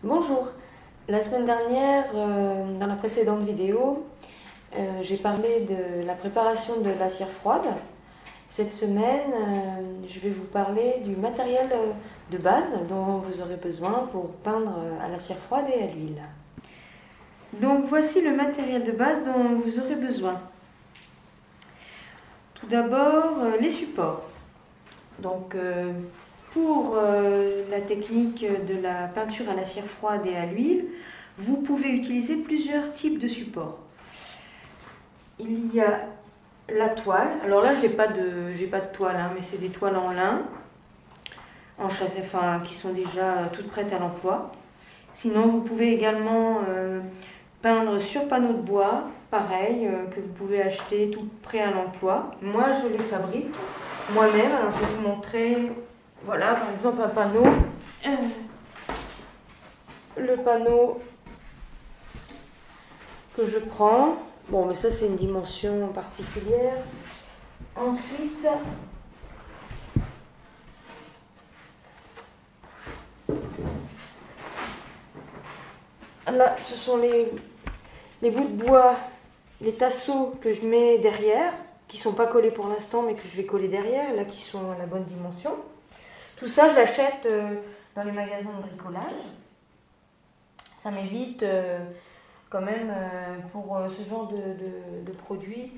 Bonjour, la semaine dernière, dans la précédente vidéo, j'ai parlé de la préparation de la cire froide. Cette semaine, je vais vous parler du matériel de base dont vous aurez besoin pour peindre à la cire froide et à l'huile. Donc voici le matériel de base dont vous aurez besoin. Tout d'abord, les supports. Donc, pour la technique de la peinture à la cire froide et à l'huile, vous pouvez utiliser plusieurs types de supports. Il y a la toile. Alors là, j'ai pas de toile, hein, mais c'est des toiles en lin, qui sont déjà toutes prêtes à l'emploi. Sinon, vous pouvez également peindre sur panneau de bois, pareil, que vous pouvez acheter tout prêt à l'emploi. Moi, je les fabrique moi-même. Alors, je vais vous montrer, voilà, par exemple, un panneau. Le panneau que je prends. Bon, mais ça, c'est une dimension particulière. Ensuite, là, ce sont les bouts de bois, les tasseaux que je mets derrière, qui ne sont pas collés pour l'instant, mais que je vais coller derrière, là, qui sont à la bonne dimension. Tout ça, je l'achète dans les magasins de bricolage. Ça m'évite quand même pour ce genre de produits,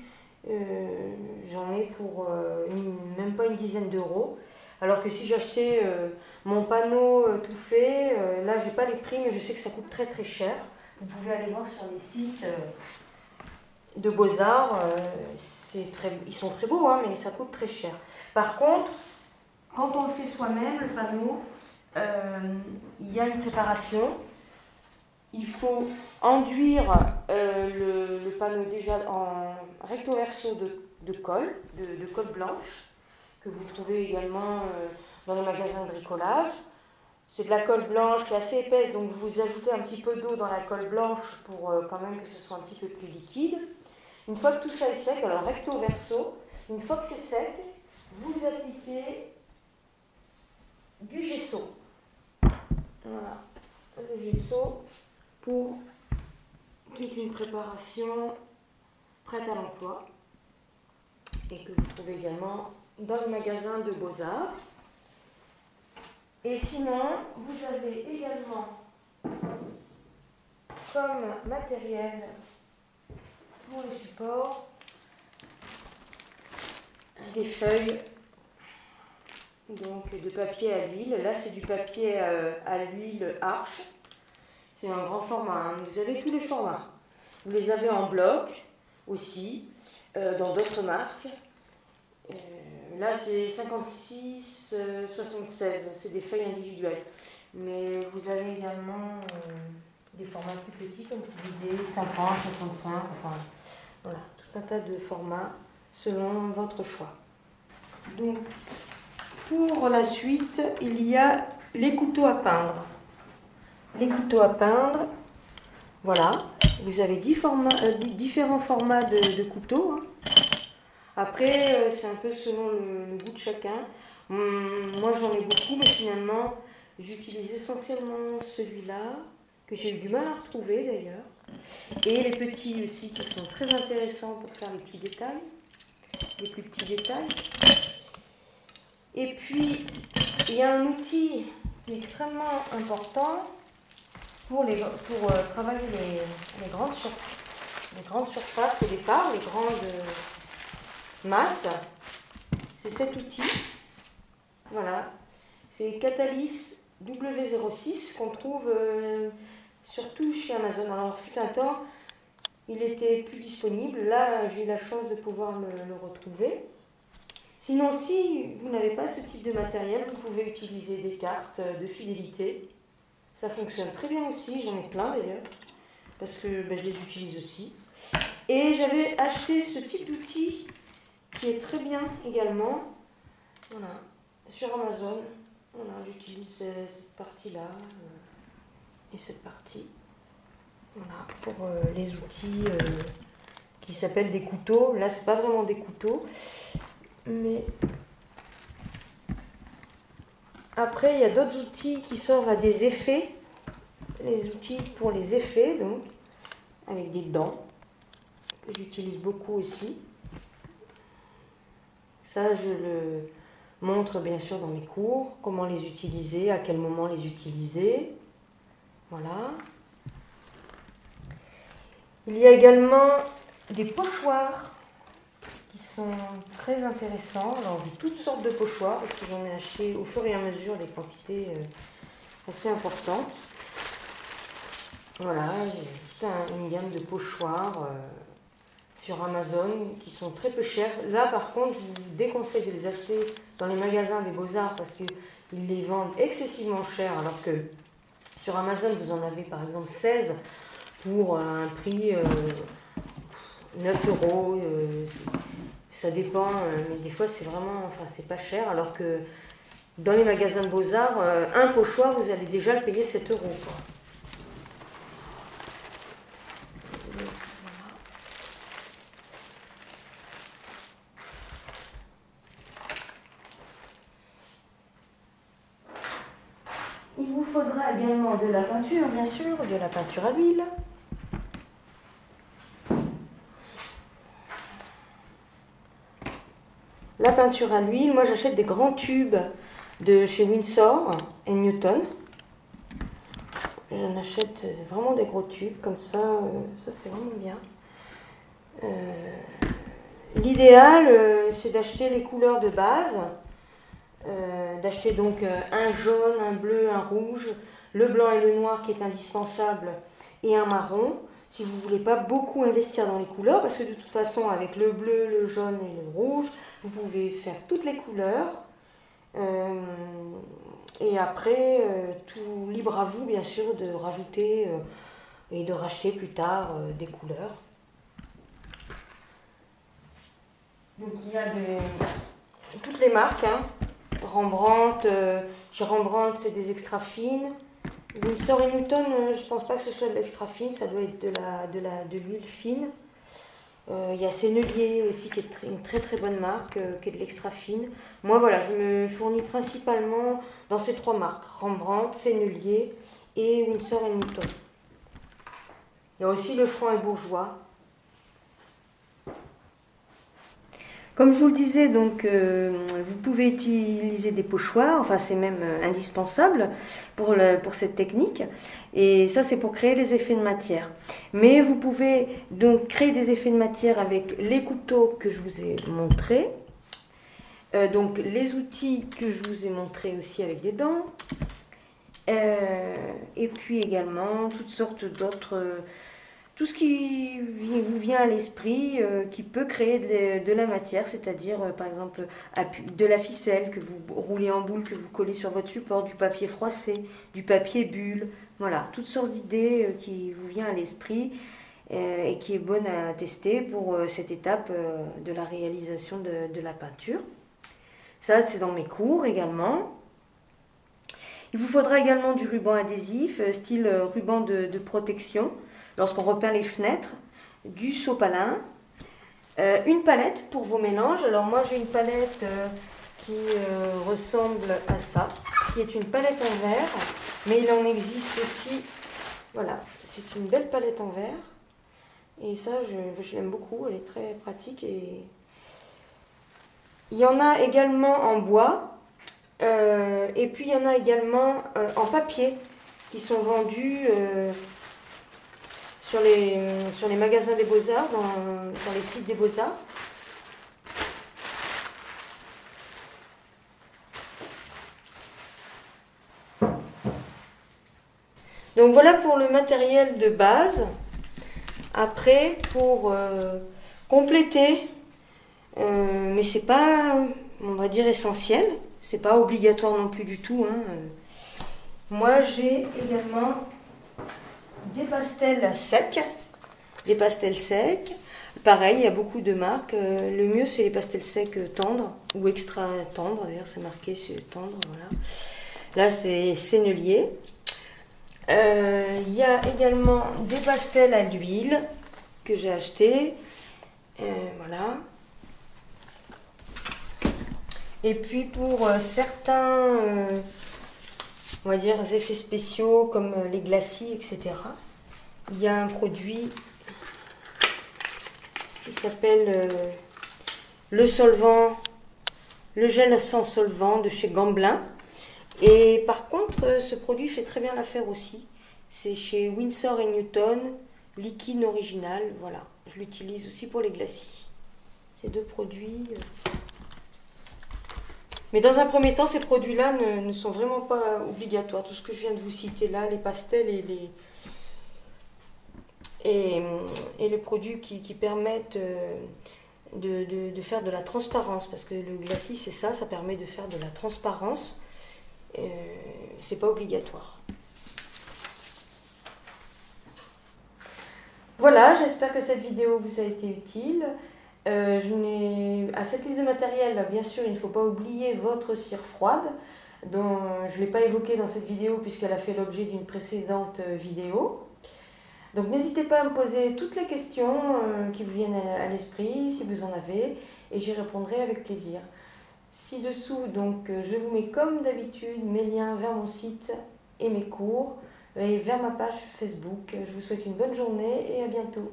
j'en ai pour même pas une dizaine d'euros. Alors que si j'achetais mon panneau tout fait, là j'ai pas les prix, mais je sais que ça coûte très très cher. Vous pouvez aller voir sur les sites de Beaux-Arts, ils sont très beaux, hein, mais ça coûte très cher. Par contre, quand on le fait soi-même, le panneau, il y a une préparation. Il faut enduire le panneau déjà en recto verso de colle blanche, que vous trouvez également dans les magasins de bricolage. C'est de la colle blanche qui est assez épaisse, donc vous ajoutez un petit peu d'eau dans la colle blanche pour quand même que ce soit un petit peu plus liquide. Une fois que tout ça est sec, alors recto verso, une fois que c'est sec, vous appliquez du gesso. Voilà, le gesso pour toute une préparation prête à l'emploi et que vous trouvez également dans le magasin de Beaux-Arts. Et sinon, vous avez également comme matériel pour les supports des feuilles donc de papier à l'huile. Là, c'est du papier à l'huile Arche. C'est un grand format, hein. Vous avez tous les formats. Vous les avez en bloc aussi, dans d'autres marques. Là, c'est 56, 76, c'est des feuilles individuelles. Mais vous avez également des formats plus petits, comme vous disiez, 50, 65, enfin, voilà, tout un tas de formats selon votre choix. Donc, pour la suite, il y a les couteaux à peindre. Les couteaux à peindre, voilà, vous avez différents formats de couteaux. Hein. Après, c'est un peu selon le goût de chacun. Moi, j'en ai beaucoup, mais finalement, j'utilise essentiellement celui-là, que j'ai eu du mal à retrouver d'ailleurs. Et les petits aussi, qui sont très intéressants pour faire les petits détails, les plus petits détails. Et puis, il y a un outil qui est extrêmement important pour travailler les grandes surfaces et les parts, les grandes masses. C'est cet outil. Voilà. C'est Catalyst W06 qu'on trouve surtout chez Amazon. Alors, fut un temps, il était plus disponible. Là, j'ai eu la chance de pouvoir le retrouver. Sinon, si vous n'avez pas ce type de matériel, vous pouvez utiliser des cartes de fidélité. Ça fonctionne très bien aussi, j'en ai plein d'ailleurs, parce que je les utilise aussi. Et j'avais acheté ce type d'outil qui est très bien également, voilà, sur Amazon. Voilà, j'utilise cette partie-là et cette partie, voilà, pour les outils qui s'appellent des couteaux. Là, c'est pas vraiment des couteaux, mais après, il y a d'autres outils qui servent à des effets. les outils pour les effets, donc, avec des dents, que j'utilise beaucoup aussi. Ça, je le montre bien sûr dans mes cours, comment les utiliser, à quel moment les utiliser. Voilà. Il y a également des pochoirs qui sont très intéressants. Alors, j'ai toutes sortes de pochoirs, parce que j'en ai acheté au fur et à mesure des quantités assez importantes. Voilà, j'ai toute une gamme de pochoirs sur Amazon qui sont très peu chers. Là, par contre, je vous déconseille de les acheter dans les magasins des Beaux-Arts parce qu'ils les vendent excessivement cher, alors que sur Amazon, vous en avez par exemple 16 pour un prix 9 euros. Ça dépend, mais des fois, c'est vraiment, enfin, c'est pas cher, alors que dans les magasins de Beaux-Arts, un pochoir, vous allez déjà le payer 7 euros, quoi. Il vous faudra également de la peinture, bien sûr, de la peinture à l'huile. La peinture à l'huile, moi j'achète des grands tubes de chez Winsor et Newton. J'en achète vraiment des gros tubes, comme ça, ça c'est vraiment bien. L'idéal, c'est d'acheter les couleurs de base. D'acheter donc un jaune, un bleu, un rouge, le blanc et le noir qui est indispensable et un marron. Si vous ne voulez pas beaucoup investir dans les couleurs, parce que de toute façon avec le bleu, le jaune et le rouge, vous pouvez faire toutes les couleurs. Et après, tout libre à vous bien sûr de rajouter et de racheter plus tard des couleurs. Donc il y a toutes les marques, hein. Rembrandt, chez Rembrandt c'est des extra fines. Winsor et Newton, je ne pense pas que ce soit de l'extra fine, ça doit être de l'huile fine. Il y a Sennelier aussi qui est une très très bonne marque, qui est de l'extra fine. Moi voilà, je me fournis principalement dans ces trois marques, Rembrandt, Sennelier et Winsor et Newton. Il y a aussi le Franc et Bourgeois. Comme je vous le disais, donc, vous pouvez utiliser des pochoirs, enfin c'est même indispensable pour cette technique. Et ça c'est pour créer les effets de matière. Mais vous pouvez donc créer des effets de matière avec les couteaux que je vous ai montrés. Donc les outils que je vous ai montrés aussi avec des dents. Et puis également toutes sortes d'autres... tout ce qui vous vient à l'esprit qui peut créer de la matière, c'est-à-dire par exemple de la ficelle que vous roulez en boule, que vous collez sur votre support, du papier froissé, du papier bulle, voilà, toutes sortes d'idées qui vous viennent à l'esprit et qui est bonne à tester pour cette étape de la réalisation de la peinture. Ça, c'est dans mes cours également. Il vous faudra également du ruban adhésif, style ruban de protection, lorsqu'on repeint les fenêtres, du sopalin, une palette pour vos mélanges. Alors moi j'ai une palette qui ressemble à ça, qui est une palette en verre, mais il en existe aussi, voilà, c'est une belle palette en verre, et ça je l'aime beaucoup, elle est très pratique. Et il y en a également en bois, et puis il y en a également en papier, qui sont vendus... sur les magasins des Beaux-Arts, dans les sites des Beaux-Arts. Donc voilà pour le matériel de base. Après, pour compléter, mais c'est pas, on va dire, essentiel, c'est pas obligatoire non plus du tout, hein. Moi j'ai également des pastels secs, pareil, il y a beaucoup de marques. Le mieux c'est les pastels secs tendres ou extra tendres, d'ailleurs c'est marqué sur tendre, voilà. Là c'est Sennelier. Il y a également des pastels à l'huile que j'ai acheté, voilà. Et puis pour certains on va dire, effets spéciaux comme les glacis, etc. Il y a un produit qui s'appelle le solvant, le gel sans solvant de chez Gamblin. Et par contre, ce produit fait très bien l'affaire aussi. C'est chez Winsor & Newton, liquide original. Voilà, je l'utilise aussi pour les glacis. Ces deux produits. Mais dans un premier temps, ces produits-là ne sont vraiment pas obligatoires. Tout ce que je viens de vous citer là, les pastels et les produits qui permettent de faire de la transparence. Parce que le glacis, c'est ça, ça permet de faire de la transparence. C'est pas obligatoire. Voilà, j'espère que cette vidéo vous a été utile. À cette liste de matériel, bien sûr, il ne faut pas oublier votre cire froide, dont je ne l'ai pas évoquée dans cette vidéo puisqu'elle a fait l'objet d'une précédente vidéo. Donc n'hésitez pas à me poser toutes les questions qui vous viennent à l'esprit, si vous en avez, et j'y répondrai avec plaisir. Ci-dessous, donc, je vous mets comme d'habitude mes liens vers mon site et mes cours, et vers ma page Facebook. Je vous souhaite une bonne journée et à bientôt.